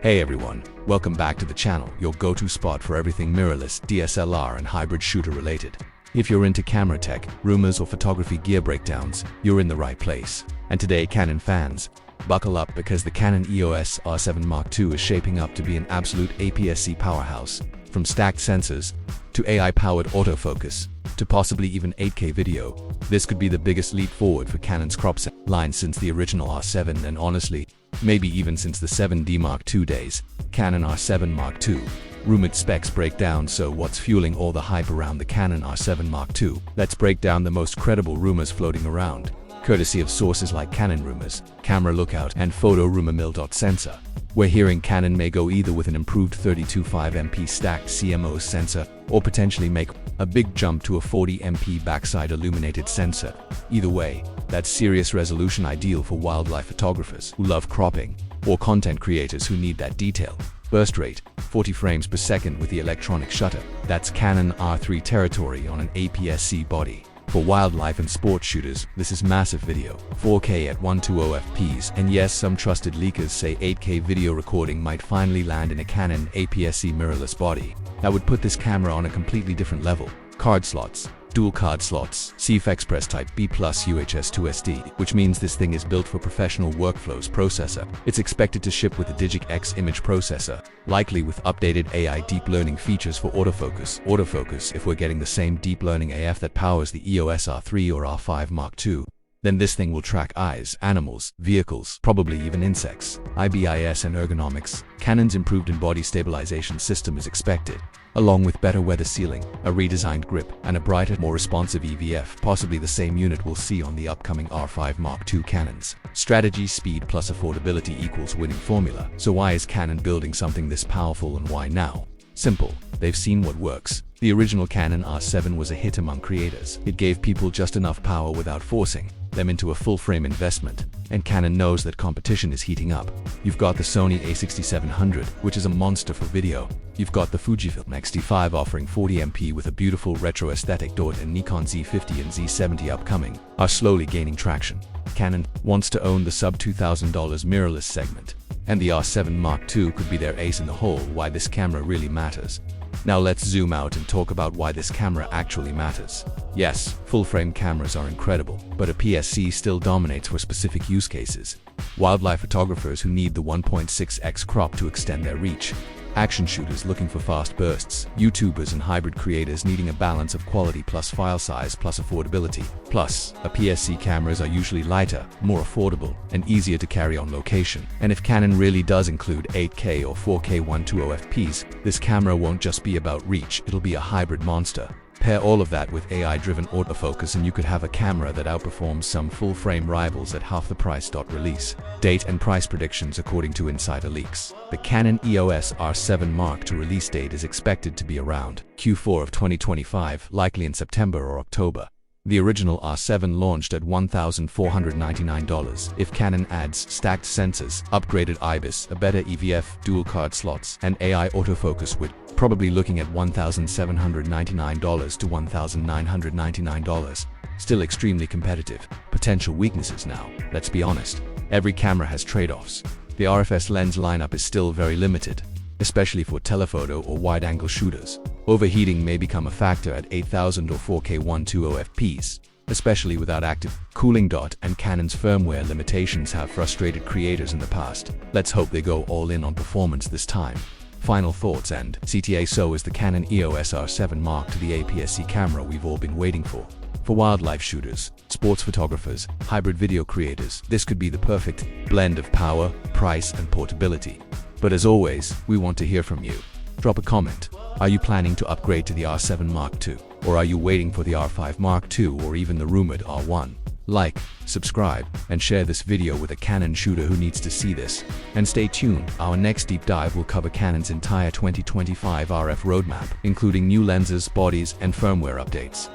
Hey everyone, welcome back to the channel, your go-to spot for everything mirrorless, DSLR and hybrid shooter related. If you're into camera tech, rumors or photography gear breakdowns, you're in the right place. And today, Canon fans, buckle up because the Canon EOS R7 Mark II is shaping up to be an absolute APS-C powerhouse. From stacked sensors, to AI-powered autofocus, to possibly even 8K video, this could be the biggest leap forward for Canon's crop line since the original R7 and honestly, maybe even since the 7D Mark II days. Canon R7 Mark II. Rumored specs breakdown. So what's fueling all the hype around the Canon R7 Mark II? Let's break down the most credible rumors floating around, courtesy of sources like Canon Rumors, Camera Lookout, and Photo Rumor Mill. Sensor. We're hearing Canon may go either with an improved 32.5MP stacked CMOS sensor or potentially make a big jump to a 40MP backside illuminated sensor. Either way, that's serious resolution, ideal for wildlife photographers who love cropping or content creators who need that detail. Burst rate, 40 frames per second with the electronic shutter. That's Canon R3 territory on an APS-C body. For wildlife and sports shooters, this is massive video, 4K at 120fps, and yes, some trusted leakers say 8K video recording might finally land in a Canon APS-C mirrorless body. That would put this camera on a completely different level. Card slots, dual card slots, CF Express Type B plus UHS-2 SD, which means this thing is built for professional workflows processor. It's expected to ship with a Digic X image processor, likely with updated AI deep learning features for autofocus. Autofocus, if we're getting the same deep learning AF that powers the EOS R3 or R5 Mark II, then this thing will track eyes, animals, vehicles, probably even insects. IBIS and ergonomics. Canon's improved in-body stabilization system is expected, along with better weather sealing, a redesigned grip, and a brighter, more responsive EVF, possibly the same unit we'll see on the upcoming R5 Mark II Canons. Strategy, speed plus affordability equals winning formula. So why is Canon building something this powerful and why now? Simple. They've seen what works. The original Canon R7 was a hit among creators. It gave people just enough power without forcing them into a full-frame investment, and Canon knows that competition is heating up. You've got the Sony a6700, which is a monster for video. You've got the Fujifilm X-T5 offering 40MP with a beautiful retro aesthetic, and Nikon Z50 and Z70 upcoming are slowly gaining traction. Canon wants to own the sub-$2,000 mirrorless segment, and the R7 Mark II could be their ace in the hole. Why this camera really matters. Now let's zoom out and talk about why this camera actually matters. Yes, full-frame cameras are incredible, but APS-C still dominates for specific use cases. Wildlife photographers who need the 1.6x crop to extend their reach. Action shooters looking for fast bursts. YouTubers and hybrid creators needing a balance of quality plus file size plus affordability. Plus, APS-C cameras are usually lighter, more affordable, and easier to carry on location. And if Canon really does include 8K or 4K 120fps, this camera won't just be about reach, it'll be a hybrid monster. Pair all of that with AI-driven autofocus and you could have a camera that outperforms some full-frame rivals at half the price. Release date and price predictions according to insider leaks. The Canon EOS R7 Mark II release date is expected to be around Q4 of 2025, likely in September or October. The original R7 launched at $1,499. If Canon adds stacked sensors, upgraded IBIS, a better EVF, dual card slots, and AI autofocus, we're probably looking at $1,799 to $1,999. Still extremely competitive. Potential weaknesses now. Let's be honest. Every camera has trade-offs. The RFS lens lineup is still very limited, especially for telephoto or wide-angle shooters. Overheating may become a factor at 8000 or 4K 120fps, especially without active cooling. And Canon's firmware limitations have frustrated creators in the past. Let's hope they go all in on performance this time. Final thoughts and CTA. So is the Canon EOS R7 Mark II the APS-C camera we've all been waiting for? For wildlife shooters, sports photographers, hybrid video creators, this could be the perfect blend of power, price, and portability. But as always, we want to hear from you. Drop a comment. Are you planning to upgrade to the R7 Mark II? Or are you waiting for the R5 Mark II or even the rumored R1? Like, subscribe, and share this video with a Canon shooter who needs to see this. And stay tuned, our next deep dive will cover Canon's entire 2025 RF roadmap, including new lenses, bodies, and firmware updates.